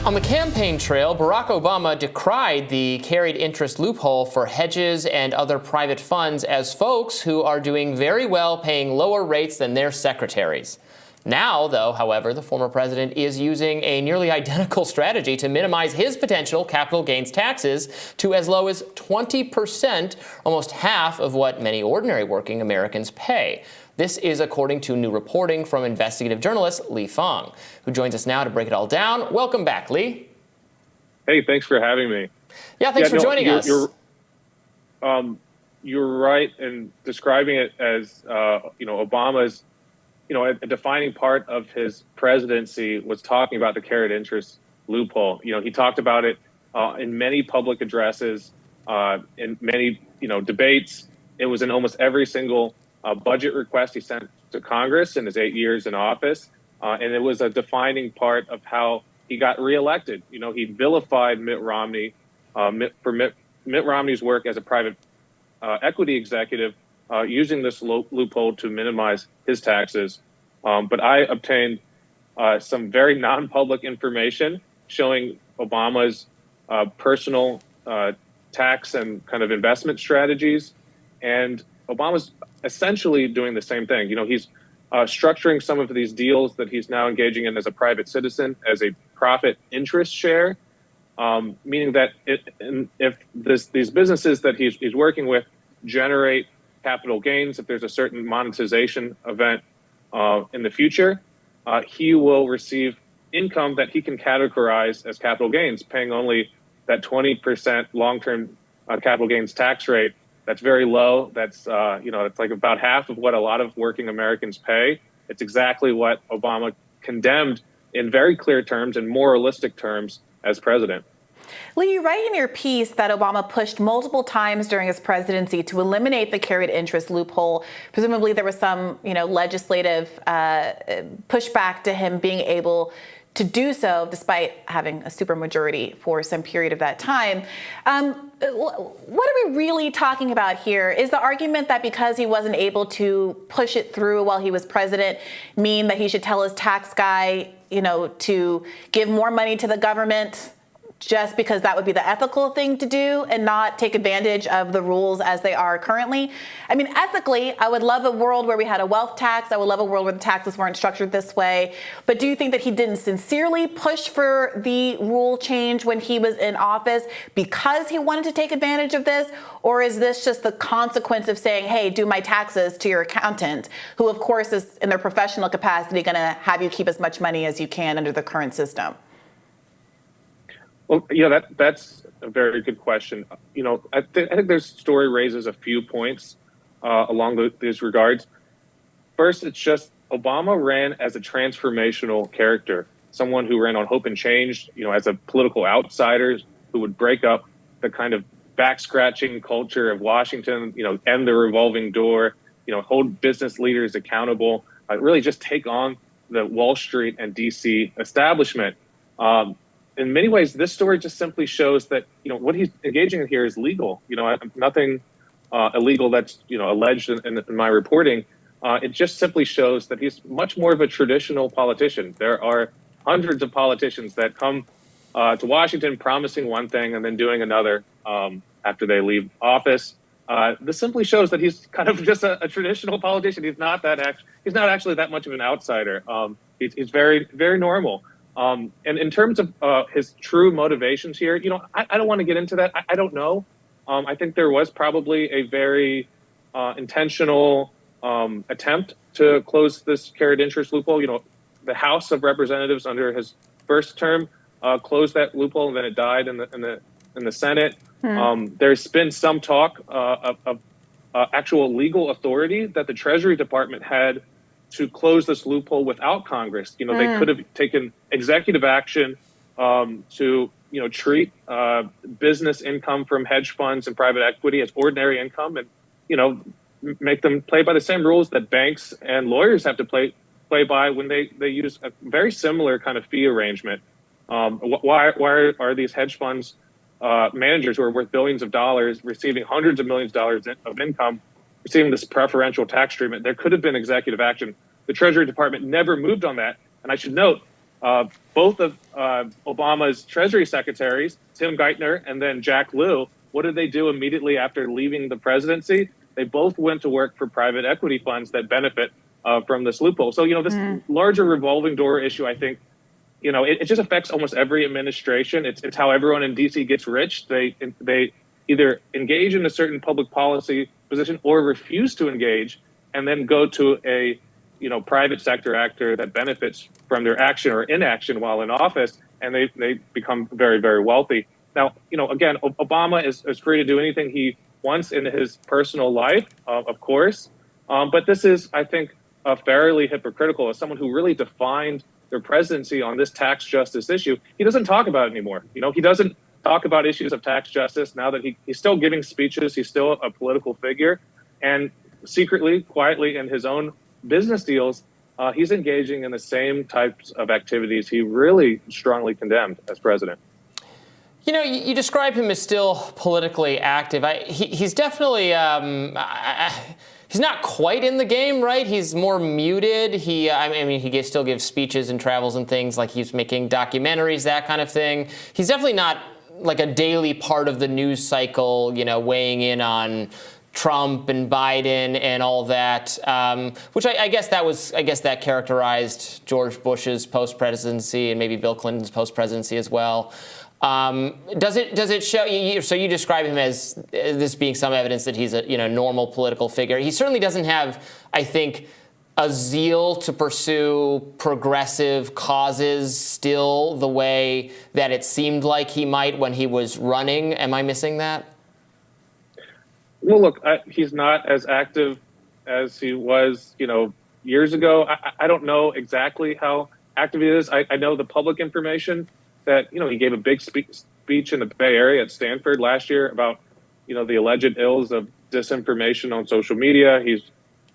On the campaign trail, Barack Obama decried the carried interest loophole for hedges and other private funds as folks who are doing very well paying lower rates than their secretaries. Now, though, however, the former president is using a nearly identical strategy to minimize his potential capital gains taxes to as low as 20%, almost half of what many ordinary working Americans pay. This is according to new reporting from investigative journalist Lee Fang, who joins us now to break it all down. Welcome back, Lee. Hey, thanks for having me. Yeah, thanks for joining us. You're right in describing it as, Obama's, a defining part of his presidency was talking about the carried interest loophole. He talked about it in many public addresses, in many, debates. It was in almost every single budget request he sent to Congress in his 8 years in office. And it was a defining part of how he got reelected. He vilified Mitt Romney for Mitt Romney's work as a private equity executive, using this loophole to minimize his taxes. But I obtained some very non-public information showing Obama's personal tax and kind of investment strategies. And Obama's essentially doing the same thing. He's structuring some of these deals that he's now engaging in as a private citizen as a profit interest share, meaning that if these businesses that he's working with generate capital gains, if there's a certain monetization event in the future, he will receive income that he can categorize as capital gains, paying only that 20% long-term capital gains tax rate. That's very low. That's, it's like about half of what a lot of working Americans pay. It's exactly what Obama condemned in very clear terms and moralistic terms as president. Lee, you write in your piece that Obama pushed multiple times during his presidency to eliminate the carried interest loophole. Presumably there was some, legislative pushback to him being able to do so despite having a supermajority for some period of that time. What are we really talking about here? Is the argument that because he wasn't able to push it through while he was president mean that he should tell his tax guy, to give more money to the government just because that would be the ethical thing to do and not take advantage of the rules as they are currently? I mean, ethically, I would love a world where we had a wealth tax. I would love a world where the taxes weren't structured this way. But do you think that he didn't sincerely push for the rule change when he was in office because he wanted to take advantage of this? Or is this just the consequence of saying, hey, do my taxes to your accountant, who, of course, is in their professional capacity going to have you keep as much money as you can under the current system? Well, that's a very good question. I think this story raises a few points along these regards. First, it's just Obama ran as a transformational character, someone who ran on hope and change, as a political outsider who would break up the kind of back-scratching culture of Washington, end the revolving door, hold business leaders accountable, really just take on the Wall Street and D.C. establishment. In many ways, this story just simply shows that, what he's engaging in here is legal. Nothing illegal that's, alleged in my reporting. It just simply shows that he's much more of a traditional politician. There are hundreds of politicians that come to Washington promising one thing and then doing another after they leave office. This simply shows that he's kind of just a traditional politician. He's not actually that much of an outsider. He's very, very normal. And in terms of his true motivations here, I don't want to get into that. I don't know. I think there was probably a very intentional attempt to close this carried interest loophole. The House of Representatives under his first term closed that loophole, and then it died in the Senate. There's been some talk of actual legal authority that the Treasury Department had to close this loophole without Congress. They could have taken executive action to, treat business income from hedge funds and private equity as ordinary income and, make them play by the same rules that banks and lawyers have to play by when they use a very similar kind of fee arrangement. Why are these hedge funds managers who are worth billions of dollars receiving hundreds of millions of dollars of income receiving this preferential tax treatment? There could have been executive action. The Treasury Department never moved on that. And I should note, both of Obama's Treasury secretaries, Tim Geithner and then Jack Lew, what did they do immediately after leaving the presidency? They both went to work for private equity funds that benefit from this loophole. So, this larger revolving door issue, I think, it just affects almost every administration. It's how everyone in D.C. gets rich. They either engage in a certain public policy position or refuse to engage and then go to a private sector actor that benefits from their action or inaction while in office, and they become very, very wealthy. Now, again, Obama is free to do anything he wants in his personal life, of course, but this is, I think, fairly hypocritical. As someone who really defined their presidency on this tax justice issue, he doesn't talk about it anymore. He doesn't talk about issues of tax justice now that he's still giving speeches. He's still a political figure, and secretly, quietly in his own business deals, he's engaging in the same types of activities he really strongly condemned as president. You describe him as still politically active. He's definitely, he's not quite in the game, right? He's more muted. He still gives speeches and travels and things, like he's making documentaries, that kind of thing. He's definitely not like a daily part of the news cycle, weighing in on Trump and Biden and all that, which I guess that characterized George Bush's post-presidency and maybe Bill Clinton's post-presidency as well. Does it show you? So you describe him as this being some evidence that he's a normal political figure. He certainly doesn't have, I think, a zeal to pursue progressive causes still the way that it seemed like he might when he was running. Am I missing that? Well, look, he's not as active as he was, years ago. I don't know exactly how active he is. I know the public information that, he gave a big speech in the Bay Area at Stanford last year about, the alleged ills of disinformation on social media. He's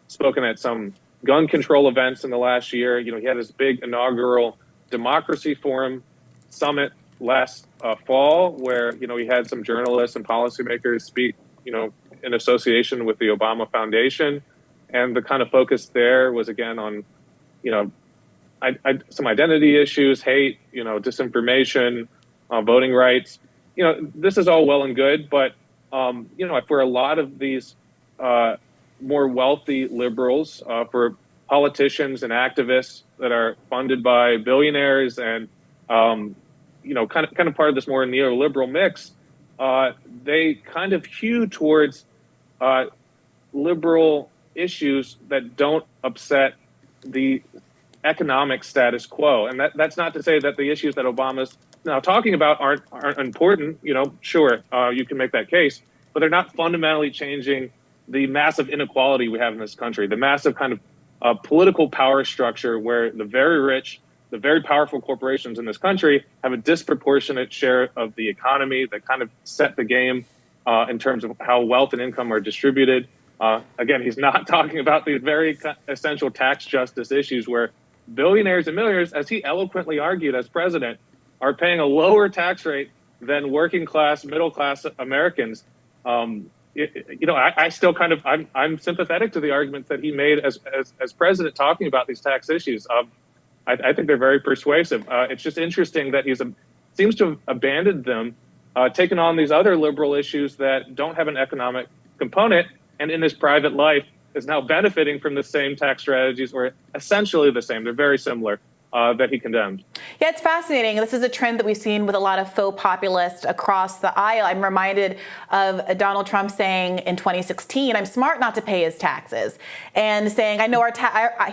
spoken at some gun control events in the last year. He had his big inaugural Democracy Forum summit last fall where, he had some journalists and policymakers speak, in association with the Obama Foundation. And the kind of focus there was, again, on, some identity issues, hate, disinformation, voting rights. This is all well and good, but, for a lot of these more wealthy liberals, for politicians and activists that are funded by billionaires and, kind of part of this more neoliberal mix, they kind of hew towards liberal issues that don't upset the economic status quo. And that's not to say that the issues that Obama's now talking about aren't important. Sure, you can make that case, but they're not fundamentally changing the massive inequality we have in this country, the massive kind of political power structure where the very rich, the very powerful corporations in this country have a disproportionate share of the economy that kind of set the game in terms of how wealth and income are distributed. Again, he's not talking about these very essential tax justice issues where billionaires and millionaires, as he eloquently argued as president, are paying a lower tax rate than working class, middle class Americans. I still I'm sympathetic to the arguments that he made as president talking about these tax issues. I think they're very persuasive. It's just interesting that seems to have abandoned them, taken on these other liberal issues that don't have an economic component, and in his private life is now benefiting from the same tax strategies, or essentially the same. They're very similar. That he condemned. Yeah, it's fascinating. This is a trend that we've seen with a lot of faux populists across the aisle. I'm reminded of Donald Trump saying in 2016, "I'm smart not to pay his taxes," and saying,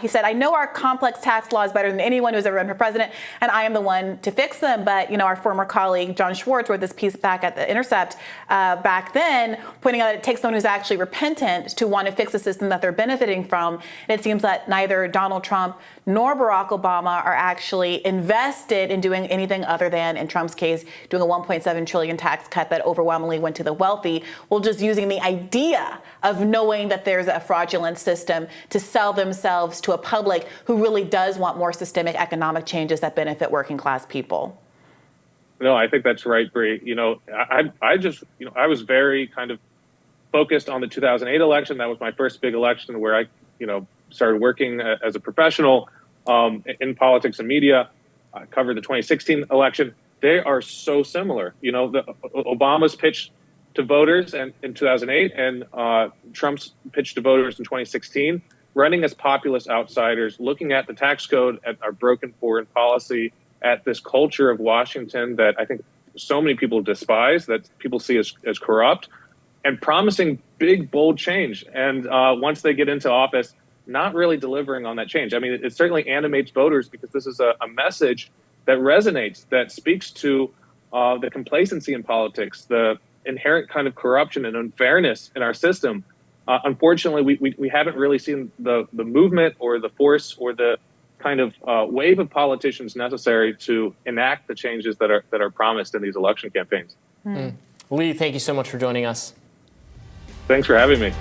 he said, "I know our complex tax laws better than anyone who's ever run for president, and I am the one to fix them." But our former colleague John Schwartz wrote this piece back at The Intercept back then, pointing out that it takes someone who's actually repentant to want to fix a system that they're benefiting from. And it seems that neither Donald Trump nor Barack Obama are actually invested in doing anything other than, in Trump's case, doing a $1.7 trillion tax cut that overwhelmingly went to the wealthy, while just using the idea of knowing that there's a fraudulent system to sell themselves to a public who really does want more systemic economic changes that benefit working class people. No, I think that's right, Bree. I was very kind of focused on the 2008 election. That was my first big election where I, started working as a professional in politics and media. covered the 2016 election. They are so similar. You know, Obama's pitch to voters in 2008 and Trump's pitch to voters in 2016, running as populist outsiders, looking at the tax code, at our broken foreign policy, at this culture of Washington that I think so many people despise, that people see as corrupt, and promising big, bold change. And once they get into office, not really delivering on that change. I mean, it certainly animates voters because this is a message that resonates, that speaks to the complacency in politics, the inherent kind of corruption and unfairness in our system. Unfortunately, we haven't really seen the movement or the force or the kind of wave of politicians necessary to enact the changes that are promised in these election campaigns. Lee, thank you so much for joining us. Thanks for having me.